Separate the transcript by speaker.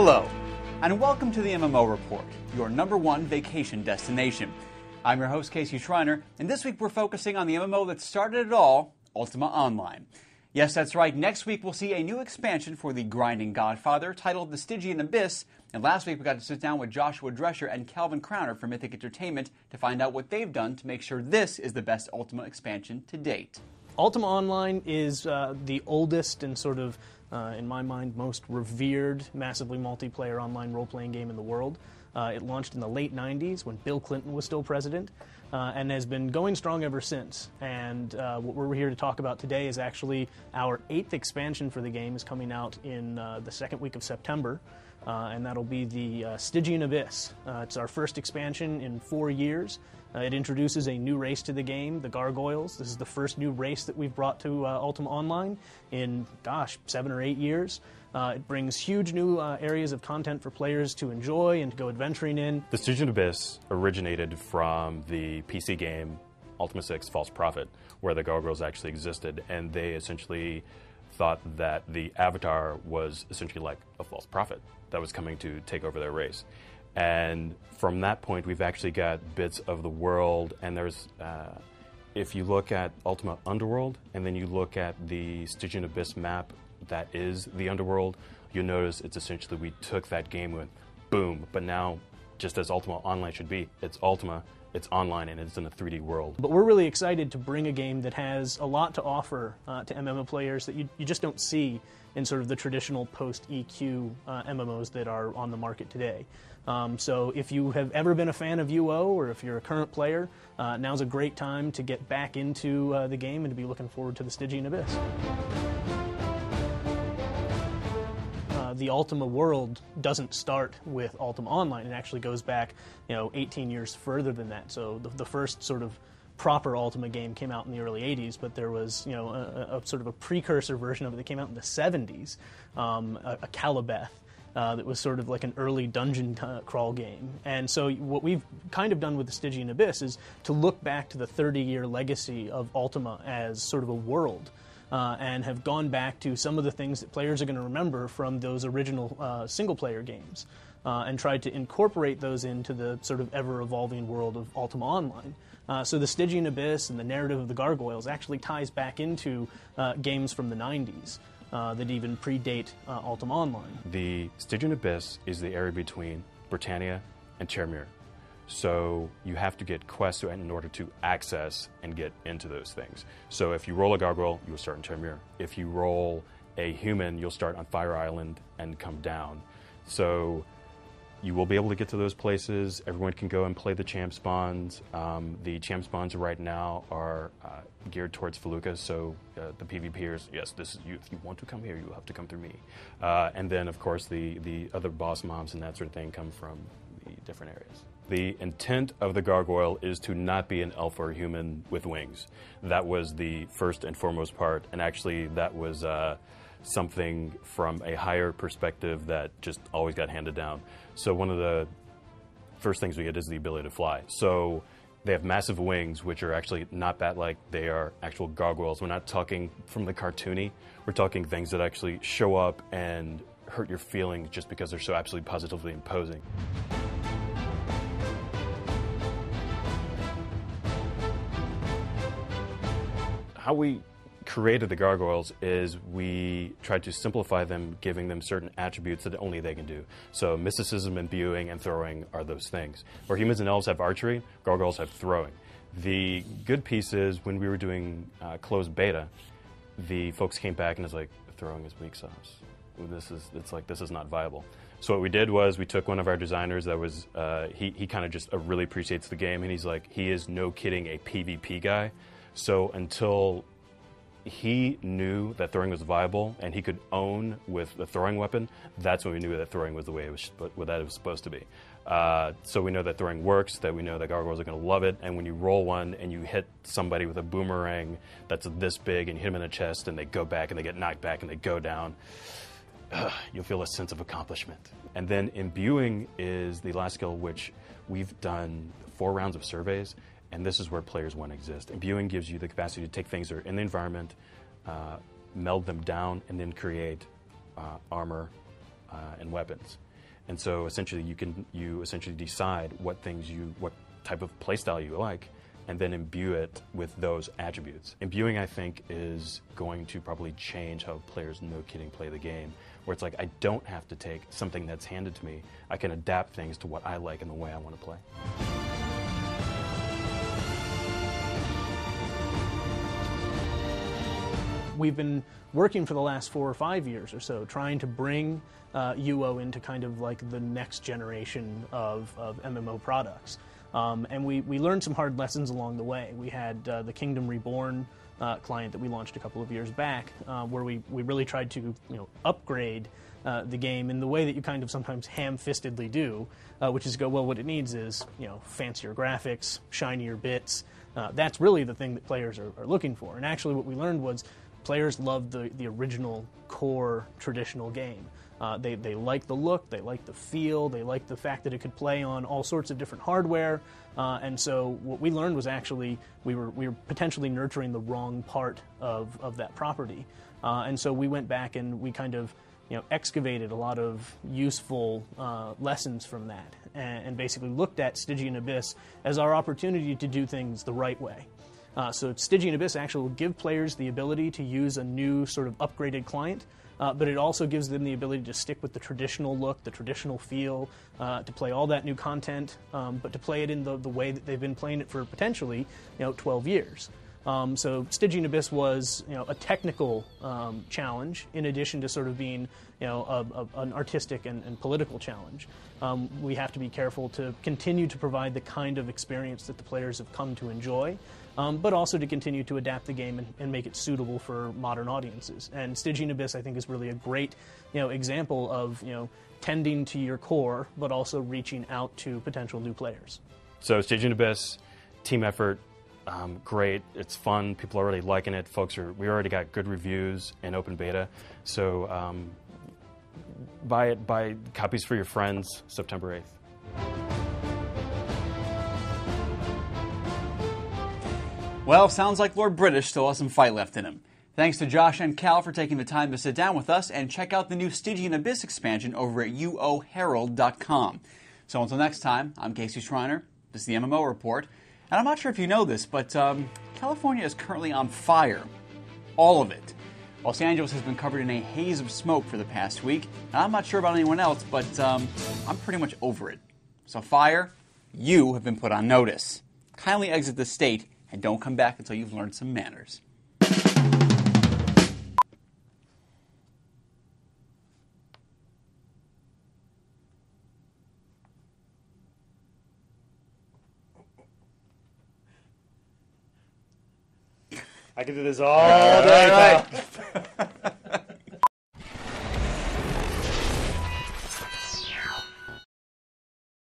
Speaker 1: Hello, and welcome to the MMO Report, your #1 vacation destination. I'm your host, Casey Schreiner, and this week we're focusing on the MMO that started it all, Ultima Online. Yes, that's right, next week we'll see a new expansion for the grinding godfather titled the Stygian Abyss, and last week we got to sit down with Joshua Drescher and Calvin Crowner from Mythic Entertainment to find out what they've done to make sure this is the best Ultima expansion to date.
Speaker 2: Ultima Online is the oldest and sort of, in my mind, most revered, massively multiplayer online role-playing game in the world. It launched in the late 90s when Bill Clinton was still president, and has been going strong ever since. And what we're here to talk about today is actually our 8th expansion for the game is coming out in the second week of September, and that'll be the Stygian Abyss. It's our first expansion in 4 years. It introduces a new race to the game, the Gargoyles. This is the first new race that we've brought to Ultima Online in, 7 or 8 years. It brings huge new areas of content for players to enjoy and to go adventuring in.
Speaker 3: The Stygian Abyss originated from the PC game Ultima 6 False Prophet, where the Gargoyles actually existed, and they essentially thought that the Avatar was essentially like a false prophet that was coming to take over their race. And from that point, we've actually got bits of the world, and there's, if you look at Ultima Underworld, and then you look at the Stygian Abyss map that is the Underworld, you'll notice it's essentially, we took that game with boom, but now, just as Ultima Online should be, it's Ultima, it's online, and it's in a 3D world.
Speaker 2: But we're really excited to bring a game that has a lot to offer to MMO players that you just don't see in sort of the traditional post-EQ MMOs that are on the market today. So if you have ever been a fan of UO, or if you're a current player, now's a great time to get back into the game and to be looking forward to the Stygian Abyss. The Ultima world doesn't start with Ultima Online. It actually goes back, 18 years further than that. So the first sort of proper Ultima game came out in the early 80s, but there was, a sort of a precursor version of it that came out in the 70s, a Calibeth. That was sort of like an early dungeon crawl game. And so what we've kind of done with the Stygian Abyss is to look back to the 30-year legacy of Ultima as sort of a world, and have gone back to some of the things that players are going to remember from those original single-player games, and tried to incorporate those into the sort of ever-evolving world of Ultima Online. So the Stygian Abyss and the narrative of the Gargoyles actually ties back into games from the 90s. That even predate Ultima Online.
Speaker 3: The Stygian Abyss is the area between Britannia and Termir. So you have to get quests in order to access and get into those things. So if you roll a gargoyle, you'll start in Termir. If you roll a human, you'll start on Fire Island and come down. So you will be able to get to those places. Everyone can go and play the champ spawns. The champ spawns right now are geared towards Felucca, so the PvPers, yes, this is you. If you want to come here, you have to come through me. And then, of course, the other boss mobs and that sort of thing come from the different areas. The intent of the gargoyle is to not be an elf or a human with wings. That was the first and foremost part, and actually that was something from a higher perspective that just always got handed down. So one of the first things we get is the ability to fly. So they have massive wings, which are actually not bat-like. They are actual gargoyles. We're not talking from the cartoony. We're talking things that actually show up and hurt your feelings just because they're so absolutely positively imposing. How we created the gargoyles is we tried to simplify them, giving them certain attributes that only they can do. So mysticism, imbuing, and throwing are those things. Where humans and elves have archery, gargoyles have throwing. The good piece is when we were doing closed beta, the folks came back and was like, throwing is weak sauce. This is not viable. So what we did was we took one of our designers that was, he kind of just really appreciates the game, and he's like, he is no kidding a PvP guy. So until he knew that throwing was viable and he could own with the throwing weapon, that's when we knew that throwing was the way it was supposed to be. So we know that throwing works, that we know that gargoyles are going to love it, and when you roll one and you hit somebody with a boomerang that's this big and you hit them in the chest and they go back and they get knocked back and they go down, you'll feel a sense of accomplishment. And then imbuing is the last skill, which we've done 4 rounds of surveys, and this is where players want to exist. Imbuing gives you the capacity to take things that are in the environment, meld them down, and then create armor and weapons. And so essentially you essentially decide what type of playstyle you like, and then imbue it with those attributes. Imbuing, I think, is going to probably change how players, no kidding, play the game, where it's like I don't have to take something that's handed to me. I can adapt things to what I like and the way I want to play.
Speaker 2: We've been working for the last 4 or 5 years or so trying to bring UO into kind of like the next generation of MMO products. And we learned some hard lessons along the way. We had the Kingdom Reborn client that we launched a couple of years back, where we really tried to upgrade the game in the way that you kind of sometimes ham-fistedly do, which is go, well, what it needs is fancier graphics, shinier bits. That's really the thing that players are looking for. And actually what we learned was players love the original core traditional game. They like the look, they like the feel, they like the fact that it could play on all sorts of different hardware, and so what we learned was actually we were potentially nurturing the wrong part of that property, and so we went back and we kind of excavated a lot of useful lessons from that, and basically looked at Stygian Abyss as our opportunity to do things the right way. So Stygian Abyss actually will give players the ability to use a new sort of upgraded client, but it also gives them the ability to stick with the traditional look, the traditional feel, to play all that new content, but to play it in the way that they've been playing it for potentially 12 years. So Stygian Abyss was a technical challenge in addition to sort of being an artistic and political challenge. We have to be careful to continue to provide the kind of experience that the players have come to enjoy, but also to continue to adapt the game and make it suitable for modern audiences. And Stygian Abyss, I think, is really a great example of tending to your core, but also reaching out to potential new players.
Speaker 3: So Stygian Abyss, team effort, great. It's fun. People are already liking it. We already got good reviews in open beta. So buy copies for your friends September 8th.
Speaker 1: Well, sounds like Lord British still has some fight left in him. Thanks to Josh and Cal for taking the time to sit down with us and check out the new Stygian Abyss expansion over at uoherald.com. So until next time, I'm Casey Schreiner. This is the MMO Report. And I'm not sure if you know this, but California is currently on fire. All of it. Los Angeles has been covered in a haze of smoke for the past week. And I'm not sure about anyone else, but I'm pretty much over it. So fire, you have been put on notice. Kindly exit the state and don't come back until you've learned some manners.
Speaker 4: I can do this all day.